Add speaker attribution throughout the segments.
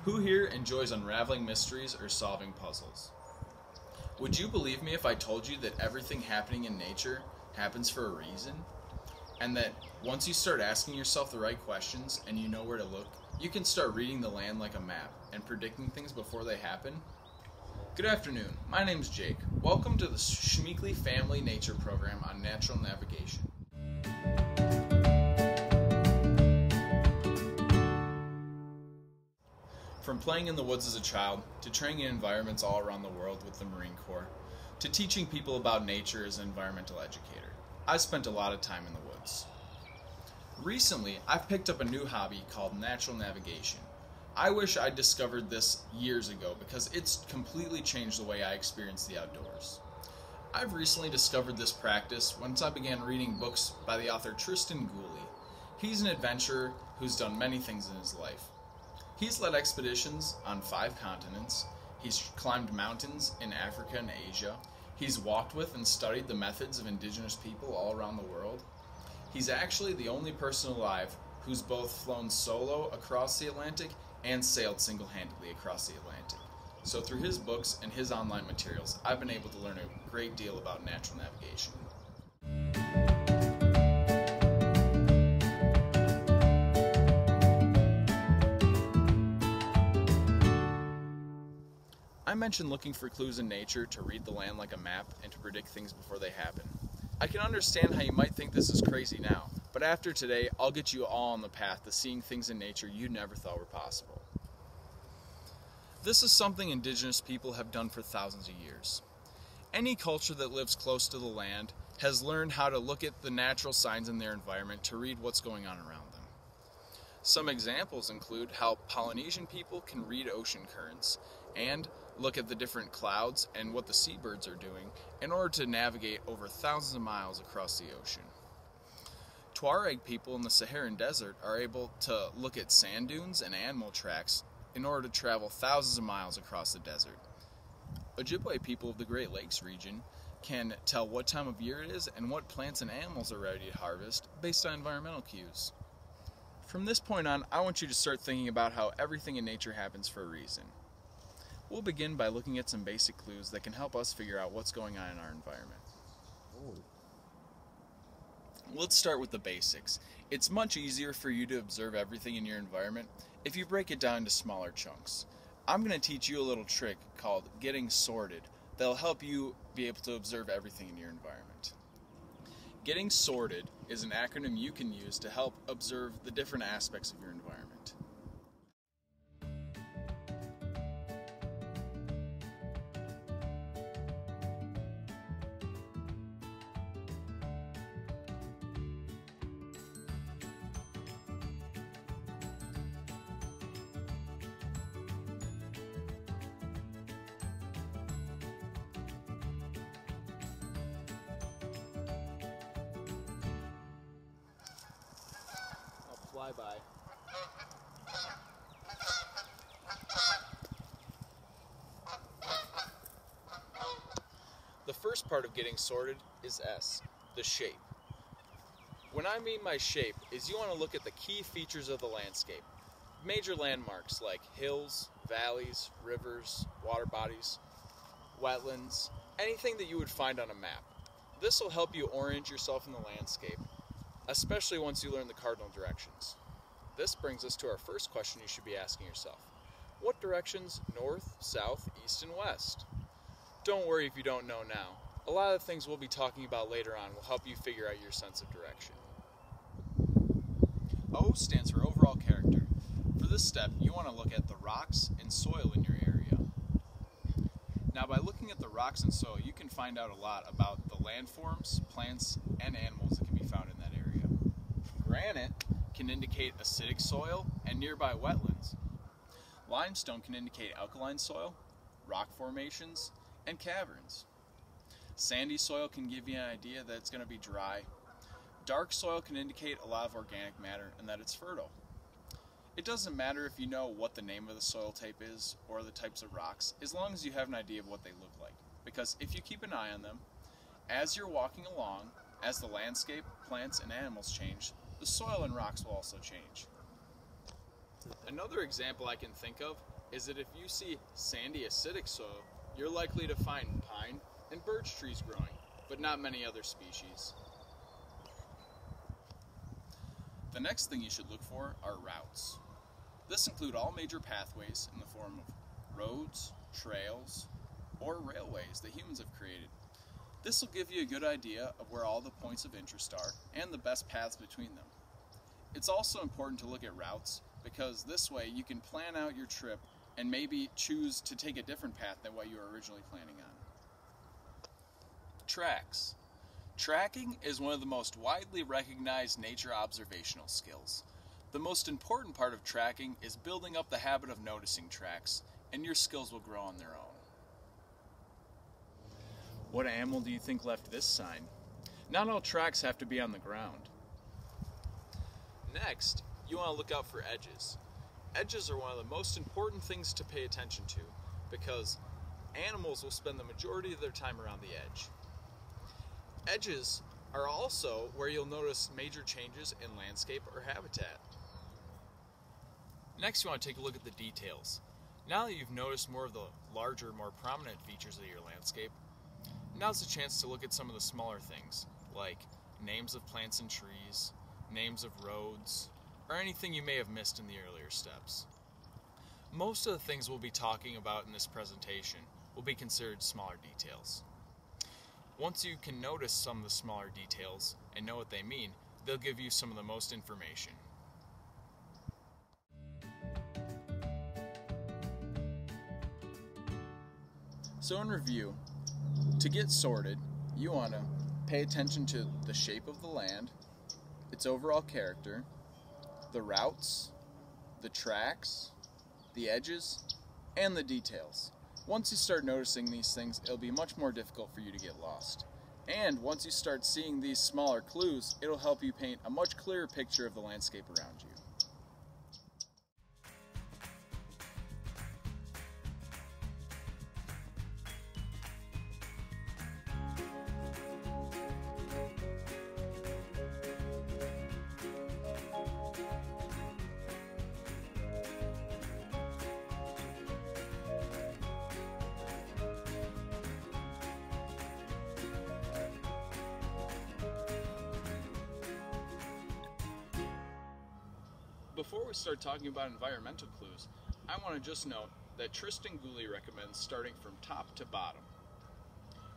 Speaker 1: Who here enjoys unraveling mysteries or solving puzzles? Would you believe me if I told you that everything happening in nature happens for a reason? And that once you start asking yourself the right questions and you know where to look, you can start reading the land like a map and predicting things before they happen? Good afternoon, my name's Jake. Welcome to the Schmeeckle Family Nature Program on Natural Navigation. From playing in the woods as a child, to training in environments all around the world with the Marine Corps, to teaching people about nature as an environmental educator, I've spent a lot of time in the woods. Recently, I've picked up a new hobby called natural navigation. I wish I'd discovered this years ago because it's completely changed the way I experience the outdoors. I've recently discovered this practice once I began reading books by the author Tristan Gooley. He's an adventurer who's done many things in his life. He's led expeditions on 5 continents, he's climbed mountains in Africa and Asia, he's walked with and studied the methods of indigenous people all around the world. He's actually the only person alive who's both flown solo across the Atlantic and sailed single-handedly across the Atlantic. So through his books and his online materials, I've been able to learn a great deal about natural navigation. I mentioned looking for clues in nature to read the land like a map and to predict things before they happen. I can understand how you might think this is crazy now, but after today, I'll get you all on the path to seeing things in nature you never thought were possible. This is something indigenous people have done for thousands of years. Any culture that lives close to the land has learned how to look at the natural signs in their environment to read what's going on around them. Some examples include how Polynesian people can read ocean currents and look at the different clouds and what the seabirds are doing in order to navigate over thousands of miles across the ocean. Tuareg people in the Saharan desert are able to look at sand dunes and animal tracks in order to travel thousands of miles across the desert. Ojibwe people of the Great Lakes region can tell what time of year it is and what plants and animals are ready to harvest based on environmental cues. From this point on, I want you to start thinking about how everything in nature happens for a reason. We'll begin by looking at some basic clues that can help us figure out what's going on in our environment. Let's start with the basics. It's much easier for you to observe everything in your environment if you break it down into smaller chunks. I'm going to teach you a little trick called getting sorted that'll help you be able to observe everything in your environment. Getting sorted is an acronym you can use to help observe the different aspects of your environment. By. The first part of getting sorted is S, the shape. When I mean by shape is you want to look at the key features of the landscape. Major landmarks like hills, valleys, rivers, water bodies, wetlands, anything that you would find on a map. This will help you orient yourself in the landscape, especially once you learn the cardinal directions. This brings us to our first question you should be asking yourself. What directions, north, south, east, and west? Don't worry if you don't know now. A lot of the things we'll be talking about later on will help you figure out your sense of direction. O stands for overall character. For this step, you want to look at the rocks and soil in your area. Now, by looking at the rocks and soil, you can find out a lot about the landforms, plants, and animals that can be found in that area. Granite can indicate acidic soil and nearby wetlands. Limestone can indicate alkaline soil, rock formations, and caverns. Sandy soil can give you an idea that it's going to be dry. Dark soil can indicate a lot of organic matter and that it's fertile. It doesn't matter if you know what the name of the soil type is or the types of rocks, as long as you have an idea of what they look like. Because if you keep an eye on them, as you're walking along, as the landscape, plants, and animals change, the soil and rocks will also change. Another example I can think of is that if you see sandy acidic soil, you're likely to find pine and birch trees growing, but not many other species. The next thing you should look for are routes. This includes all major pathways in the form of roads, trails, or railways that humans have created. This will give you a good idea of where all the points of interest are and the best paths between them. It's also important to look at routes because this way you can plan out your trip and maybe choose to take a different path than what you were originally planning on. Tracks. Tracking is one of the most widely recognized nature observational skills. The most important part of tracking is building up the habit of noticing tracks, and your skills will grow on their own. What animal do you think left this sign? Not all tracks have to be on the ground. Next, you want to look out for edges. Edges are one of the most important things to pay attention to because animals will spend the majority of their time around the edge. Edges are also where you'll notice major changes in landscape or habitat. Next, you want to take a look at the details. Now that you've noticed more of the larger, more prominent features of your landscape, now's the chance to look at some of the smaller things, like names of plants and trees, names of roads, or anything you may have missed in the earlier steps. Most of the things we'll be talking about in this presentation will be considered smaller details. Once you can notice some of the smaller details and know what they mean, they'll give you some of the most information. So in review, to get sorted, you want to pay attention to the shape of the land, its overall character, the routes, the tracks, the edges, and the details. Once you start noticing these things, it'll be much more difficult for you to get lost. And once you start seeing these smaller clues, it'll help you paint a much clearer picture of the landscape around you. Before we start talking about environmental clues, I want to just note that Tristan Gooley recommends starting from top to bottom.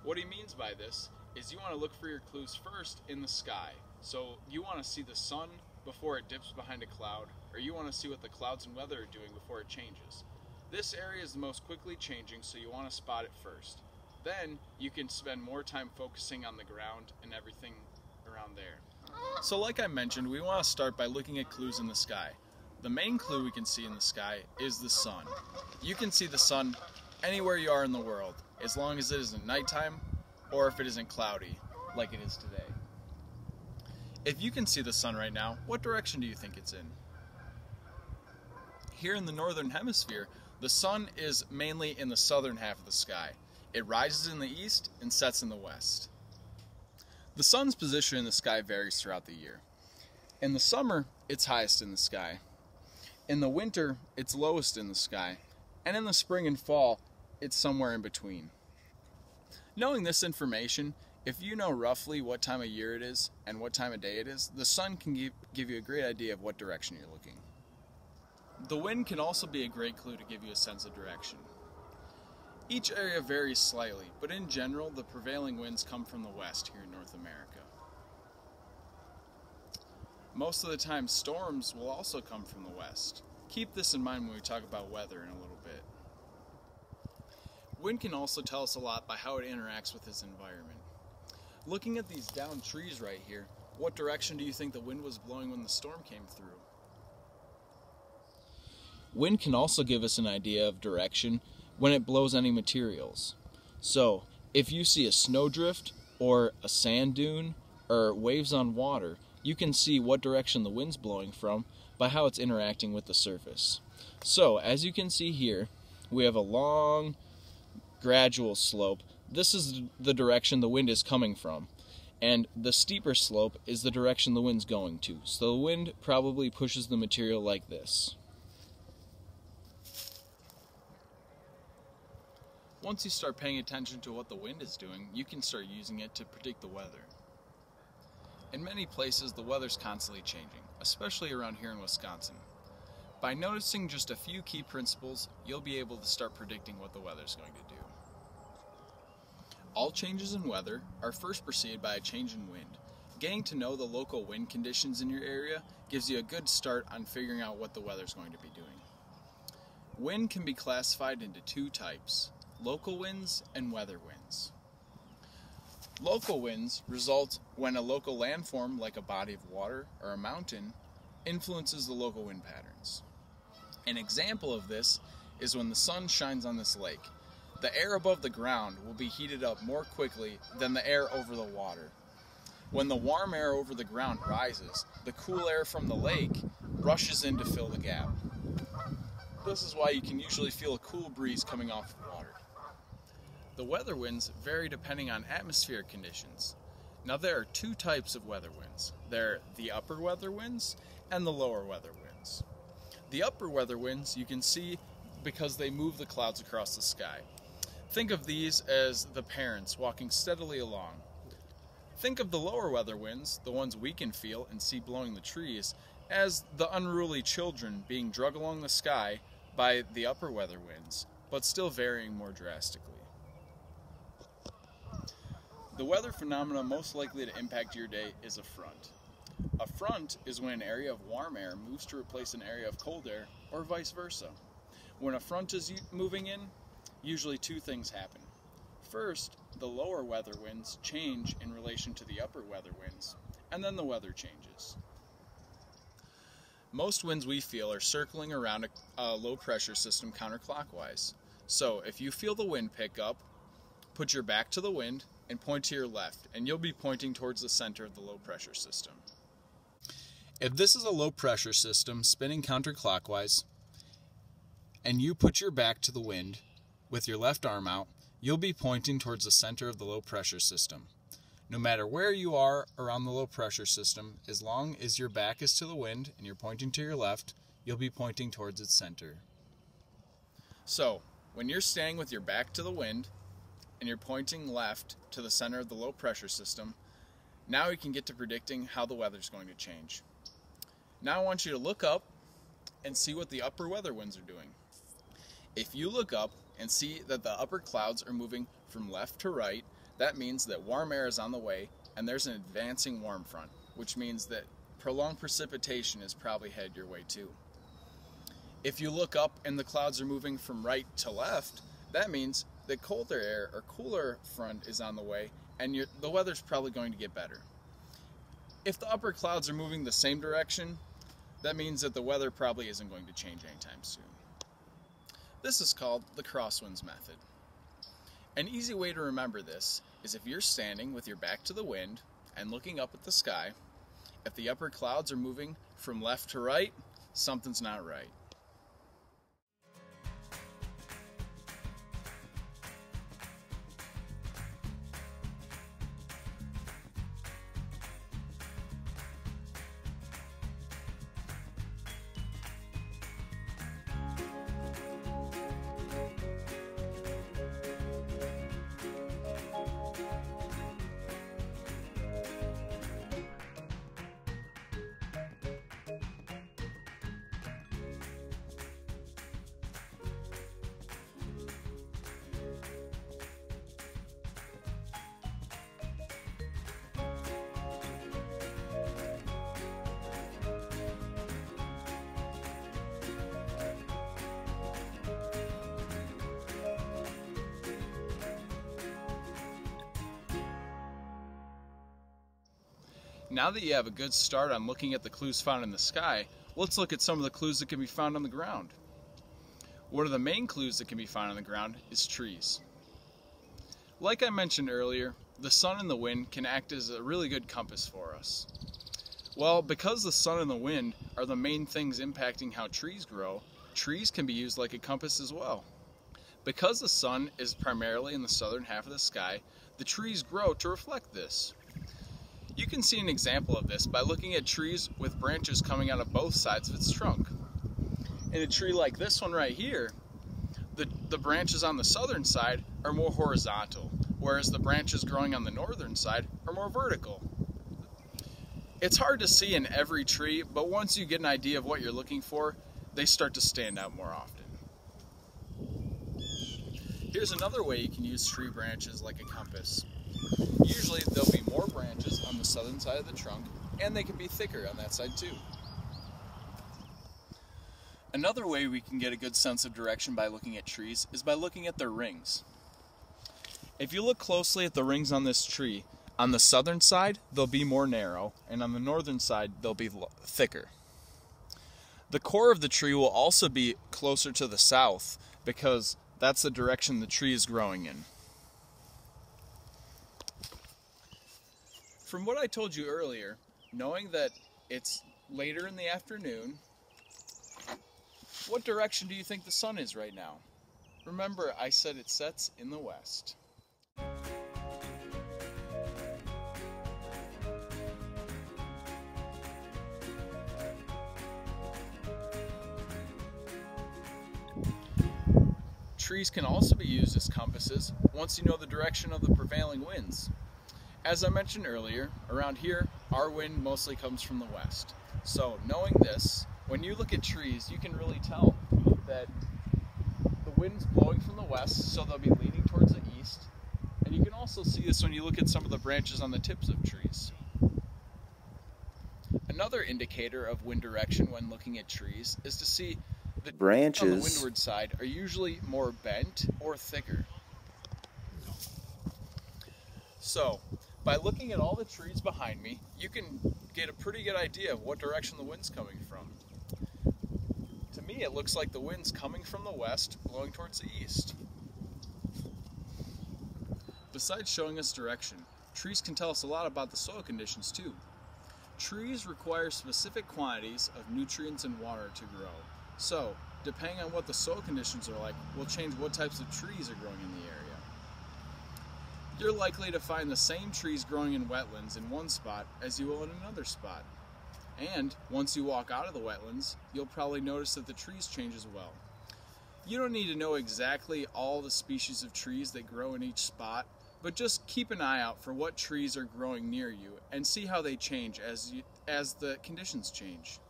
Speaker 1: What he means by this is you want to look for your clues first in the sky. So you want to see the sun before it dips behind a cloud, or you want to see what the clouds and weather are doing before it changes. This area is the most quickly changing, so you want to spot it first. Then you can spend more time focusing on the ground and everything around there. So like I mentioned, we want to start by looking at clues in the sky. The main clue we can see in the sky is the sun. You can see the sun anywhere you are in the world, as long as it isn't nighttime or if it isn't cloudy, like it is today. If you can see the sun right now, what direction do you think it's in? Here in the northern hemisphere, the sun is mainly in the southern half of the sky. It rises in the east and sets in the west. The sun's position in the sky varies throughout the year. In the summer, it's highest in the sky. In the winter, it's lowest in the sky. And in the spring and fall, it's somewhere in between. Knowing this information, if you know roughly what time of year it is and what time of day it is, the sun can give you a great idea of what direction you're looking. The wind can also be a great clue to give you a sense of direction. Each area varies slightly, but in general, the prevailing winds come from the west here in North America. Most of the time, storms will also come from the west. Keep this in mind when we talk about weather in a little bit. Wind can also tell us a lot by how it interacts with its environment. Looking at these downed trees right here, what direction do you think the wind was blowing when the storm came through? Wind can also give us an idea of direction when it blows any materials. So, if you see a snowdrift or a sand dune or waves on water, you can see what direction the wind's blowing from by how it's interacting with the surface. So, as you can see here, we have a long, gradual slope. This is the direction the wind is coming from. And the steeper slope is the direction the wind's going to. So the wind probably pushes the material like this. Once you start paying attention to what the wind is doing, you can start using it to predict the weather. In many places, the weather's constantly changing, especially around here in Wisconsin. By noticing just a few key principles, you'll be able to start predicting what the weather's going to do. All changes in weather are first preceded by a change in wind. Getting to know the local wind conditions in your area gives you a good start on figuring out what the weather's going to be doing. Wind can be classified into two types: local winds and weather winds. Local winds result when a local landform, like a body of water or a mountain, influences the local wind patterns. An example of this is when the sun shines on this lake. The air above the ground will be heated up more quickly than the air over the water. When the warm air over the ground rises, the cool air from the lake rushes in to fill the gap. This is why you can usually feel a cool breeze coming off the water. The weather winds vary depending on atmospheric conditions. Now there are two types of weather winds. There are the upper weather winds and the lower weather winds. The upper weather winds you can see because they move the clouds across the sky. Think of these as the parents walking steadily along. Think of the lower weather winds, the ones we can feel and see blowing the trees, as the unruly children being dragged along the sky by the upper weather winds, but still varying more drastically. The weather phenomena most likely to impact your day is a front. A front is when an area of warm air moves to replace an area of cold air, or vice versa. When a front is moving in, usually two things happen. First, the lower weather winds change in relation to the upper weather winds, and then the weather changes. Most winds we feel are circling around a low pressure system counterclockwise. So if you feel the wind pick up, put your back to the wind and point to your left, and you'll be pointing towards the center of the low pressure system. If this is a low pressure system spinning counterclockwise, and you put your back to the wind with your left arm out, you'll be pointing towards the center of the low pressure system. No matter where you are around the low pressure system, as long as your back is to the wind and you're pointing to your left, you'll be pointing towards its center. So, when you're standing with your back to the wind and you're pointing left to the center of the low pressure system, now we can get to predicting how the weather's going to change. Now I want you to look up and see what the upper weather winds are doing. If you look up and see that the upper clouds are moving from left to right, that means that warm air is on the way and there's an advancing warm front, which means that prolonged precipitation is probably headed your way too. If you look up and the clouds are moving from right to left, that means that colder air or cooler front is on the way and the weather's probably going to get better. If the upper clouds are moving the same direction, that means that the weather probably isn't going to change anytime soon. This is called the crosswinds method. An easy way to remember this is if you're standing with your back to the wind and looking up at the sky, if the upper clouds are moving from left to right, something's not right. Now that you have a good start on looking at the clues found in the sky, let's look at some of the clues that can be found on the ground. One of the main clues that can be found on the ground is trees. Like I mentioned earlier, the sun and the wind can act as a really good compass for us. Well, because the sun and the wind are the main things impacting how trees grow, trees can be used like a compass as well. Because the sun is primarily in the southern half of the sky, the trees grow to reflect this. You can see an example of this by looking at trees with branches coming out of both sides of its trunk. In a tree like this one right here, The branches on the southern side are more horizontal, whereas the branches growing on the northern side are more vertical. It's hard to see in every tree, but once you get an idea of what you're looking for, they start to stand out more often. Here's another way you can use tree branches like a compass. Usually there'll be more branches on the southern side of the trunk, and they can be thicker on that side too. Another way we can get a good sense of direction by looking at trees is by looking at their rings. If you look closely at the rings on this tree, on the southern side they'll be more narrow, and on the northern side they'll be thicker. The core of the tree will also be closer to the south because that's the direction the tree is growing in. From what I told you earlier, knowing that it's later in the afternoon, what direction do you think the sun is right now? Remember, I said it sets in the west. Trees can also be used as compasses once you know the direction of the prevailing winds. As I mentioned earlier, around here, our wind mostly comes from the west. So knowing this, when you look at trees, you can really tell that the wind's blowing from the west, so they'll be leaning towards the east. And you can also see this when you look at some of the branches on the tips of trees. Another indicator of wind direction when looking at trees is to see the branches on the windward side are usually more bent or thicker. So, by looking at all the trees behind me, you can get a pretty good idea of what direction the wind's coming from. To me, it looks like the wind's coming from the west, blowing towards the east. Besides showing us direction, trees can tell us a lot about the soil conditions too. Trees require specific quantities of nutrients and water to grow. So, depending on what the soil conditions are like, will change what types of trees are growing in the area. You're likely to find the same trees growing in wetlands in one spot as you will in another spot. And once you walk out of the wetlands, you'll probably notice that the trees change as well. You don't need to know exactly all the species of trees that grow in each spot, but just keep an eye out for what trees are growing near you and see how they change as the conditions change.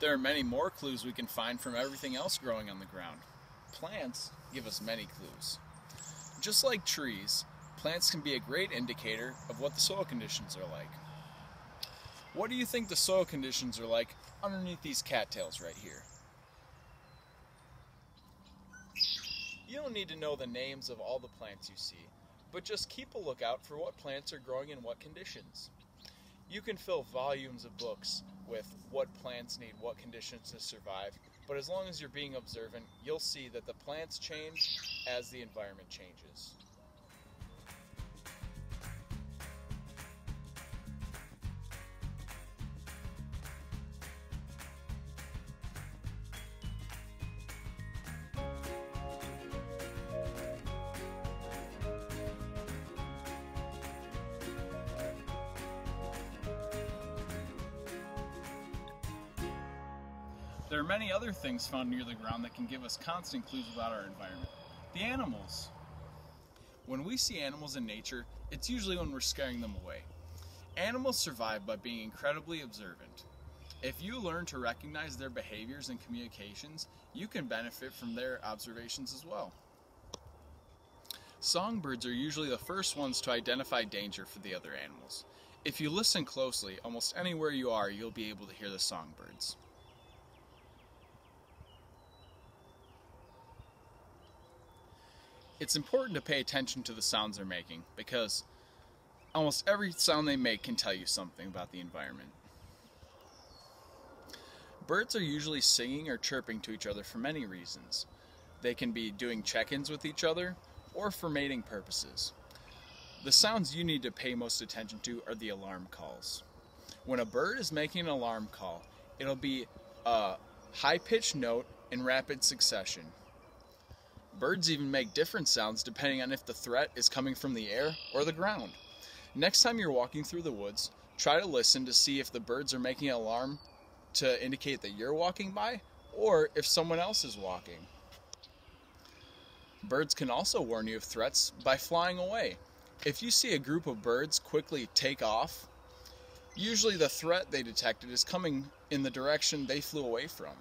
Speaker 1: There are many more clues we can find from everything else growing on the ground. Plants give us many clues. Just like trees, plants can be a great indicator of what the soil conditions are like. What do you think the soil conditions are like underneath these cattails right here? You don't need to know the names of all the plants you see, but just keep a lookout for what plants are growing in what conditions. You can fill volumes of books with what plants need what conditions to survive, but as long as you're being observant, you'll see that the plants change as the environment changes. There are many other things found near the ground that can give us constant clues about our environment. The animals. When we see animals in nature, it's usually when we're scaring them away. Animals survive by being incredibly observant. If you learn to recognize their behaviors and communications, you can benefit from their observations as well. Songbirds are usually the first ones to identify danger for the other animals. If you listen closely, almost anywhere you are, you'll be able to hear the songbirds. It's important to pay attention to the sounds they're making because almost every sound they make can tell you something about the environment. Birds are usually singing or chirping to each other for many reasons. They can be doing check-ins with each other or for mating purposes. The sounds you need to pay most attention to are the alarm calls. When a bird is making an alarm call, it'll be a high-pitched note in rapid succession. Birds even make different sounds depending on if the threat is coming from the air or the ground. Next time you're walking through the woods, try to listen to see if the birds are making an alarm to indicate that you're walking by or if someone else is walking. Birds can also warn you of threats by flying away. If you see a group of birds quickly take off, usually the threat they detected is coming in the direction they flew away from.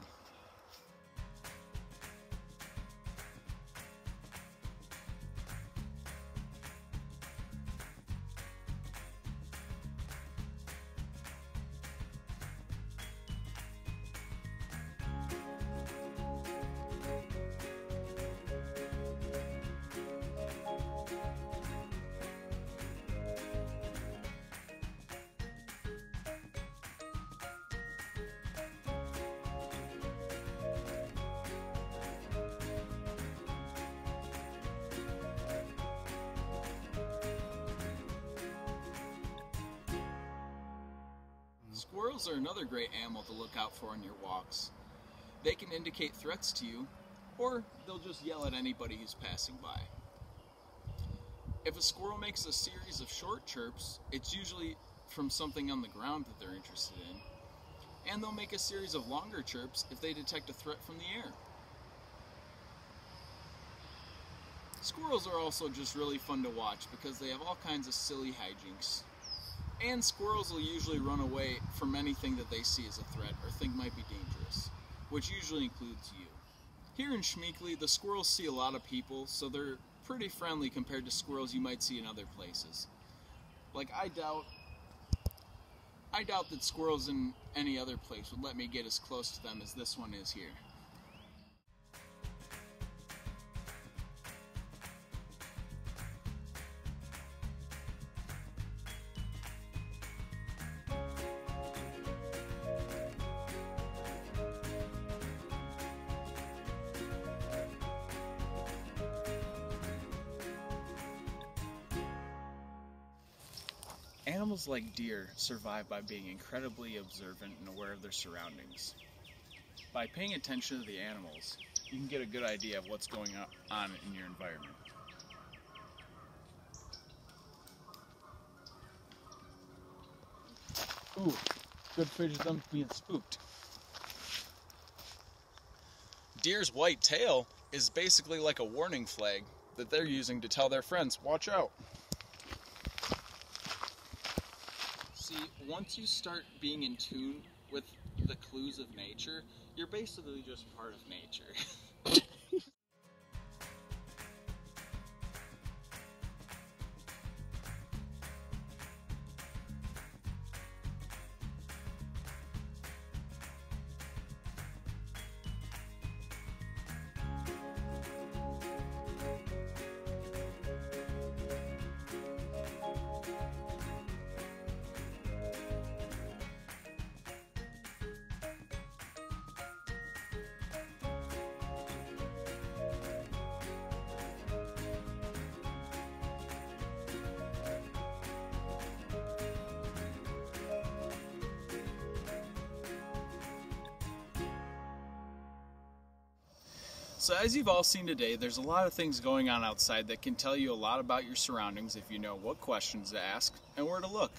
Speaker 1: Squirrels are another great animal to look out for on your walks. They can indicate threats to you, or they'll just yell at anybody who's passing by. If a squirrel makes a series of short chirps, it's usually from something on the ground that they're interested in, and they'll make a series of longer chirps if they detect a threat from the air. Squirrels are also just really fun to watch because they have all kinds of silly hijinks. And squirrels will usually run away from anything that they see as a threat or think might be dangerous, which usually includes you. Here in Schmeeckle, the squirrels see a lot of people, so they're pretty friendly compared to squirrels you might see in other places. Like, I doubt that squirrels in any other place would let me get as close to them as this one is here. Animals like deer survive by being incredibly observant and aware of their surroundings. By paying attention to the animals, you can get a good idea of what's going on in your environment. Ooh, good footage of them being spooked. Deer's white tail is basically like a warning flag that they're using to tell their friends, watch out. See, once you start being in tune with the clues of nature, you're basically just part of nature. So as you've all seen today, there's a lot of things going on outside that can tell you a lot about your surroundings if you know what questions to ask and where to look.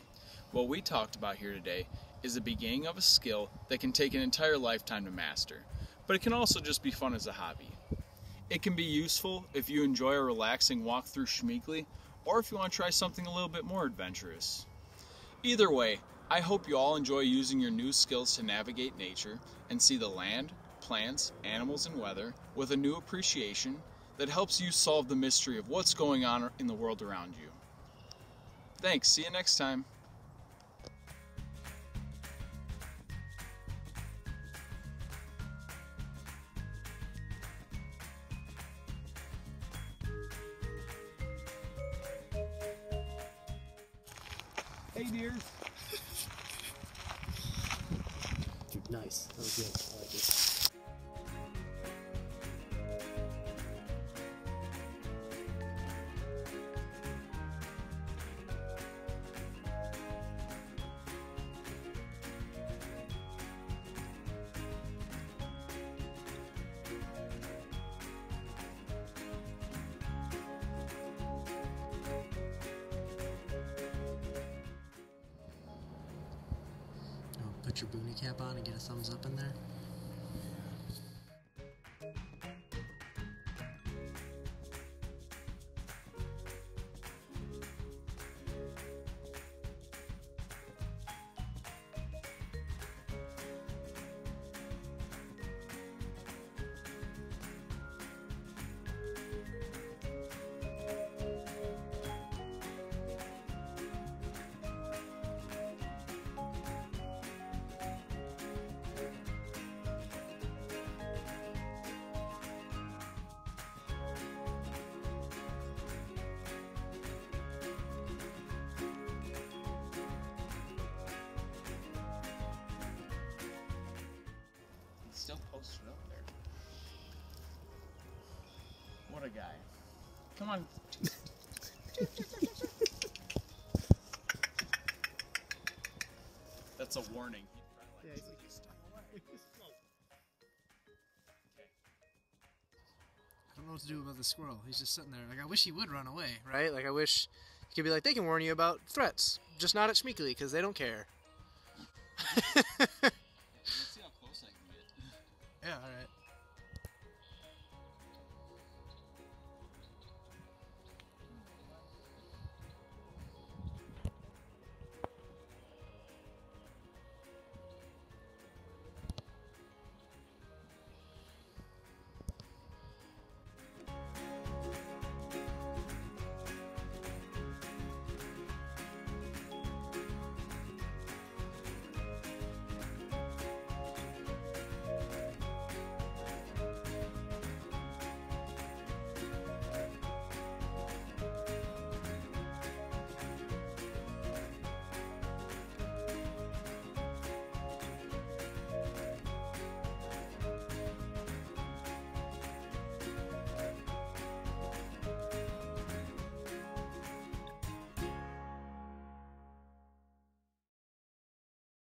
Speaker 1: What we talked about here today is the beginning of a skill that can take an entire lifetime to master, but it can also just be fun as a hobby. It can be useful if you enjoy a relaxing walk through Schmeeckle, or if you want to try something a little bit more adventurous. Either way, I hope you all enjoy using your new skills to navigate nature and see the land, plants, animals, and weather with a new appreciation that helps you solve the mystery of what's going on in the world around you. Thanks, see you next time. Hey dears.
Speaker 2: Dude, nice. That was good. I like it. put your boonie cap on and get a thumbs up in there.
Speaker 1: Still posted up there. What a guy. Come on. That's a warning.
Speaker 2: Yeah, he's like, stay away.
Speaker 1: Okay.
Speaker 2: I don't know what to do about the squirrel. He's just sitting there. Like, I wish he would run away, right? Like, I wish he could be like, they can warn you about threats, just not at Schmeeckle, because they don't care.
Speaker 1: Let's see how close I can get.
Speaker 2: Yeah, alright.